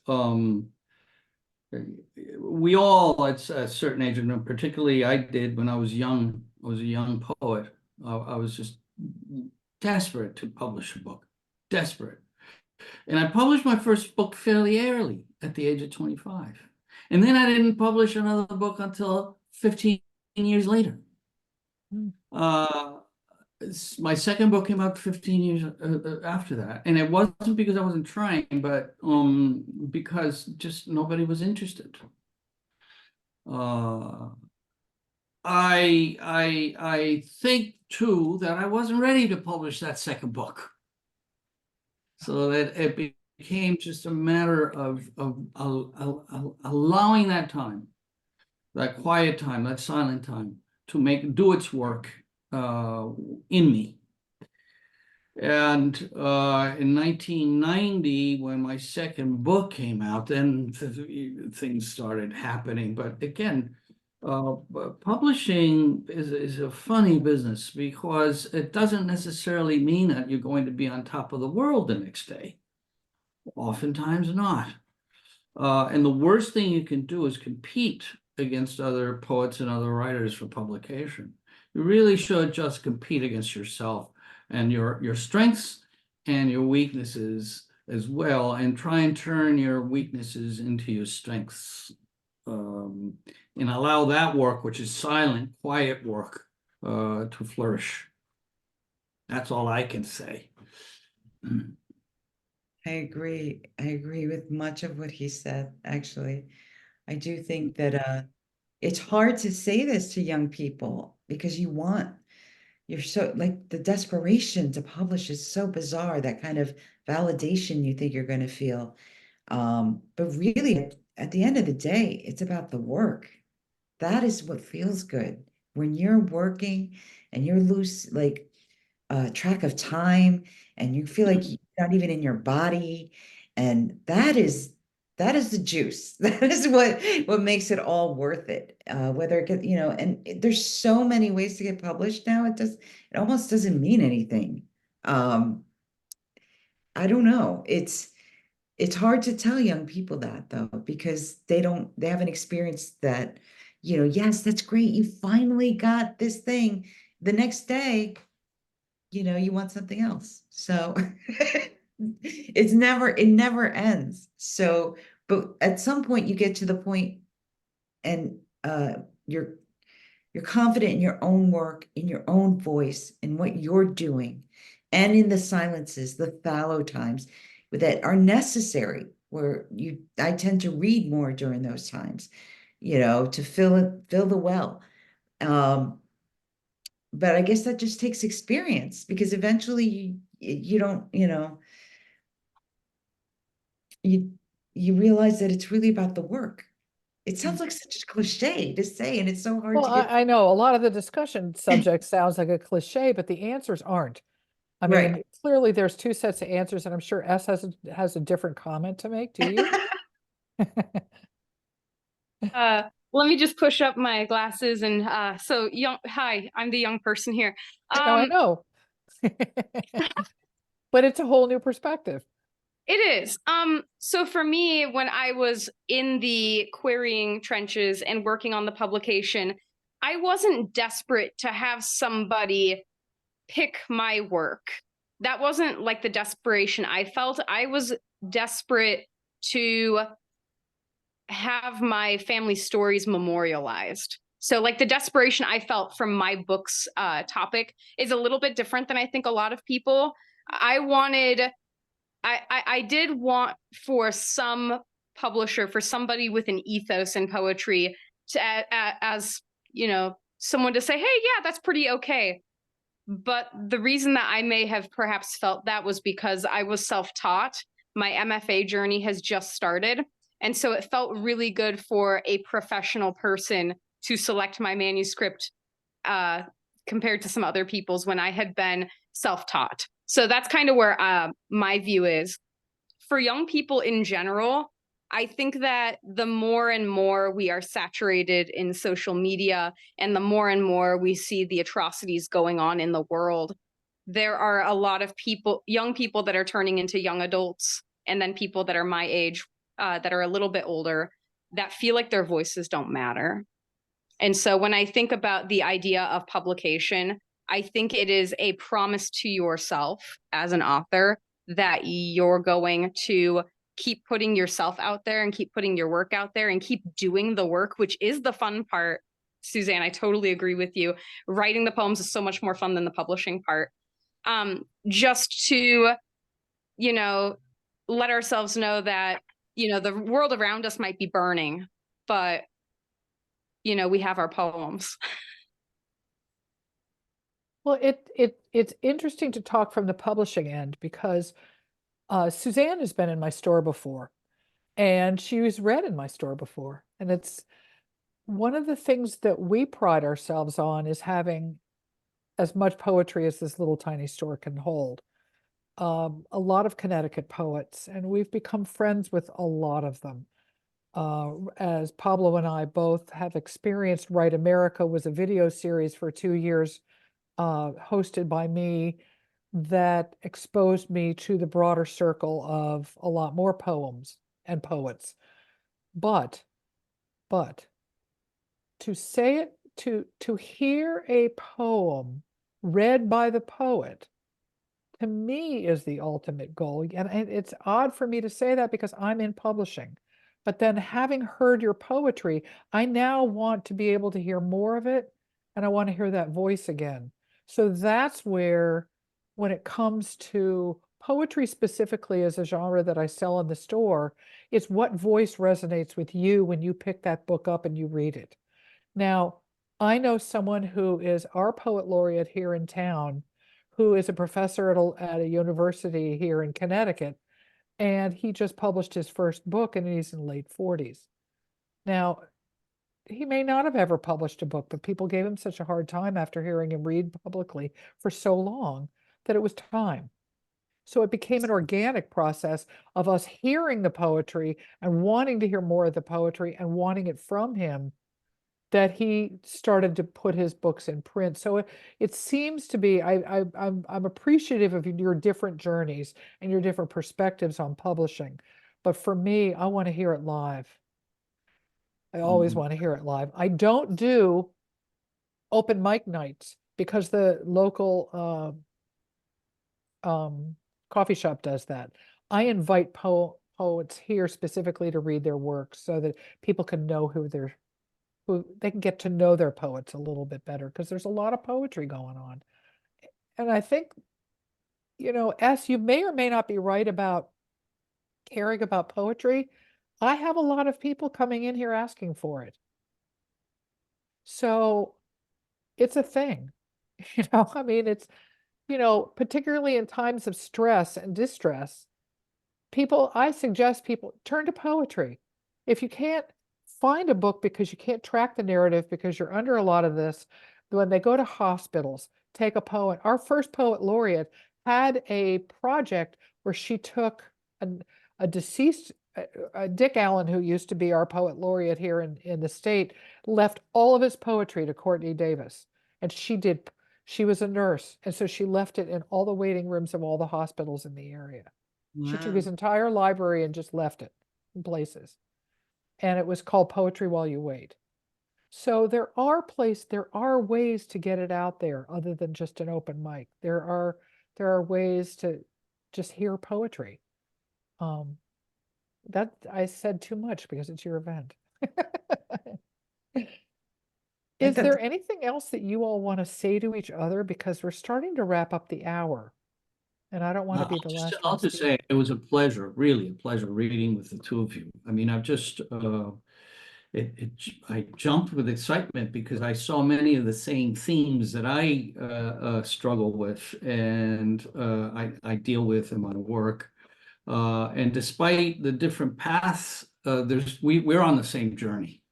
we all at a certain age, and particularly I did when I was young. I was a young poet. I was just desperate to publish a book, desperate. And I published my first book fairly early, at the age of 25. And then I didn't publish another book until 15 years later. My second book came out 15 years after that. And it wasn't because I wasn't trying, but because just nobody was interested. I think too that I wasn't ready to publish that second book. So that it became just a matter of allowing that time, that quiet time, that silent time, to do its work in me. And in 1990, when my second book came out, then things started happening. But again, publishing is a funny business, because it doesn't necessarily mean that you're going to be on top of the world the next day. Oftentimes not. And the worst thing you can do is compete against other poets and other writers for publication. You really should just compete against yourself and your strengths and your weaknesses as well, and try and turn your weaknesses into your strengths. And allow that work, which is silent, quiet work, to flourish. That's all I can say. I agree. I agree with much of what he said, actually. I do think that it's hard to say this to young people because you're so, like, the desperation to publish is so bizarre, that kind of validation you think you're going to feel. But really, at the end of the day, it's about the work. That is what feels good when you're working and you're loose, like track of time, and you feel like you're not even in your body, and that is the juice. That is what makes it all worth it. Whether it get, there's so many ways to get published now. It almost doesn't mean anything. Um, I don't know. It's hard to tell young people that though, because they haven't experienced that, yes, that's great. You finally got this thing. The next day, you want something else. So it never ends. So, but at some point you get to the point and you're confident in your own work, in your own voice, in what you're doing, and in the silences, the fallow times that are necessary, where I tend to read more during those times, to fill the well. But I guess that just takes experience, because eventually you don't, you realize that it's really about the work. It sounds like such a cliche to say, and it's so hard Well, to get I know a lot of the discussion subject sounds like a cliche, but the answers aren't. I right. mean, clearly there's two sets of answers, and I'm sure S has a different comment to make. Do you? Let me just push up my glasses and so young. Hi, I'm the young person here. I know. But it's a whole new perspective. It is. So for me, when I was in the querying trenches and working on the publication, I wasn't desperate to have somebody pick my work. That wasn't like the desperation I felt. I was desperate to have my family stories memorialized. So like the desperation I felt from my book's topic is a little bit different than I think a lot of people. I did want for some publisher, for somebody with an ethos in poetry, to as someone to say, hey, yeah, that's pretty okay. But the reason that I may have perhaps felt that was because I was self-taught. My MFA journey has just started. And so it felt really good for a professional person to select my manuscript compared to some other people's when I had been self-taught. So that's kind of where my view is. For young people in general, I think that the more and more we are saturated in social media and the more and more we see the atrocities going on in the world, there are a lot of people, young people that are turning into young adults, and then people that are my age, that are a little bit older, that feel like their voices don't matter. And so when I think about the idea of publication, I think it is a promise to yourself as an author that you're going to keep putting yourself out there and keep putting your work out there and keep doing the work, which is the fun part. Suzanne, I totally agree with you. Writing the poems is so much more fun than the publishing part. Just to, let ourselves know that, the world around us might be burning, but we have our poems. Well, it's interesting to talk from the publishing end, because Suzanne has been in my store before, and she was read in my store before. And it's one of the things that we pride ourselves on, is having as much poetry as this little tiny store can hold. A lot of Connecticut poets, and we've become friends with a lot of them. As Pablo and I both have experienced, Write America was a video series for 2 years, hosted by me, that exposed me to the broader circle of a lot more poems and poets. But to say it, to hear a poem read by the poet, to me, is the ultimate goal. And it's odd for me to say that, because I'm in publishing. But then, having heard your poetry, I now want to be able to hear more of it, and I want to hear that voice again. So that's where, when it comes to poetry specifically as a genre that I sell in the store, it's what voice resonates with you when you pick that book up and you read it. Now, I know someone who is our poet laureate here in town, who is a professor at a university here in Connecticut, And he just published his first book and he's in late 40s. Now, he may not have ever published a book, but people gave him such a hard time after hearing him read publicly for so long that it was time. So it became an organic process of us hearing the poetry and wanting to hear more of the poetry and wanting it from him, that he started to put his books in print. So it seems to be, I'm appreciative of your different journeys and your different perspectives on publishing. But for me, I want to hear it live. I always Mhm. want to hear it live. I don't do open mic nights because the local coffee shop does that. I invite poets here specifically to read their works so that people can know who they can get to know their poets a little bit better, because there's a lot of poetry going on. And I think, you may or may not be right about caring about poetry. I have a lot of people coming in here asking for it. So it's a thing. I mean, it's, particularly in times of stress and distress, I suggest people turn to poetry. If you can't find a book because you can't track the narrative because you're under a lot of this, when they go to hospitals, take a poet. Our first poet laureate had a project where she took a deceased, Dick Allen, who used to be our poet laureate here in the state, left all of his poetry to Courtney Davis. And she was a nurse. And so she left it in all the waiting rooms of all the hospitals in the area. She took Wow. his entire library and just left it in places. And it was called Poetry While You Wait. So there are ways to get it out there other than just an open mic. There are ways to just hear poetry. That I said too much because it's your event. I Is thought there anything else that you all want to say to each other? Because we're starting to wrap up the hour. And I don't want to be the last I'll one just speaking. say it was a pleasure, really a pleasure reading with the two of you. I mean, I jumped with excitement because I saw many of the same themes that I struggle with and I deal with in my work. And despite the different paths, we're on the same journey.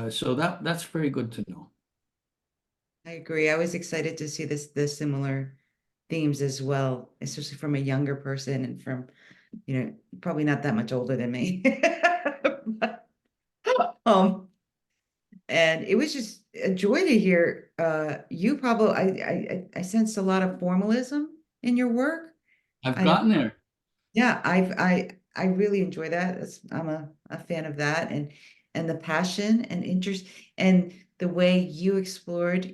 So that's very good to know. I agree. I was excited to see the similar themes as well, especially from a younger person and from, probably not that much older than me. But, um, and it was just a joy to hear you, Pablo. I sensed a lot of formalism in your work. I've I gotten there. Yeah, I really enjoy that. I'm a fan of that, and the passion and interest and the way you explored,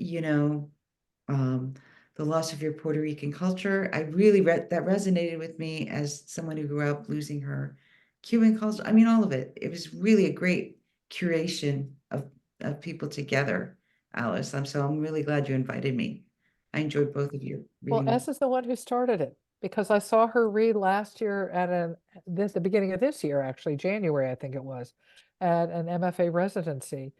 um, the loss of your Puerto Rican culture. I really read that resonated with me as someone who grew up losing her Cuban culture. I mean, all of it. It was really a great curation of people together, Alice. I'm really glad you invited me. I enjoyed both of you Well, reading. S is the one who started it because I saw her read last year at the beginning of this year, actually, January, I think it was, at an MFA residency.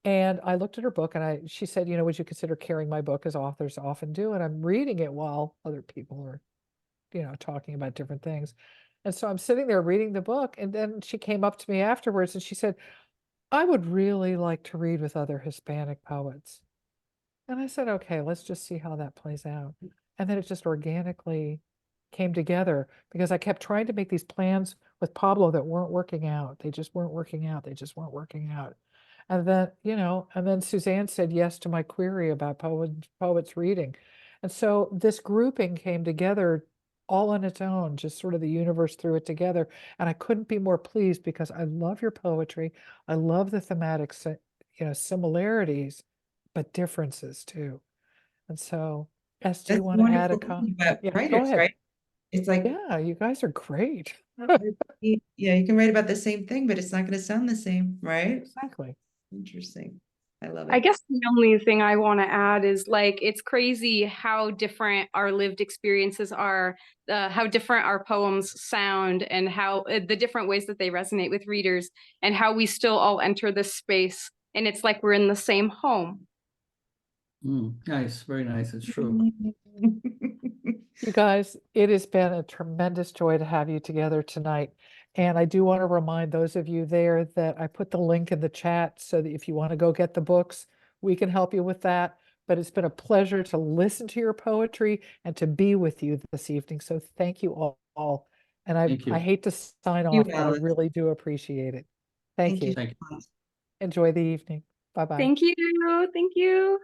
And I looked at her book and she said, would you consider carrying my book, as authors often do? And I'm reading it while other people are, talking about different things. And so I'm sitting there reading the book. And then she came up to me afterwards and she said, I would really like to read with other Hispanic poets. And I said, okay, let's just see how that plays out. And then it just organically came together because I kept trying to make these plans with Pablo that weren't working out. They just weren't working out. They just weren't working out. And then, and then Suzanne said yes to my query about poets reading. And so this grouping came together all on its own, just sort of the universe threw it together. And I couldn't be more pleased because I love your poetry. I love the thematic, similarities, but differences too. And so, do you That's the want to add a wonderful comment? thing about Yeah, go writers, ahead. right? It's like, Yeah, you guys are great. you can write about the same thing, but it's not going to sound the same, right? Exactly. Interesting. I love I it. guess the only thing I want to add is like it's crazy how different our lived experiences are, how different our poems sound, and how the different ways that they resonate with readers, and how we still all enter this space, and it's like we're in the same home. Nice, very nice. It's true. You guys, it has been a tremendous joy to have you together tonight. And I do want to remind those of you there that I put the link in the chat so that if you want to go get the books, we can help you with that. But it's been a pleasure to listen to your poetry and to be with you this evening. So thank you all. And Thank you. I hate to sign you, off, but I Alice. really do appreciate it. Thank you. Thank you. so much. Enjoy the evening. Bye-bye. Thank you. Thank you.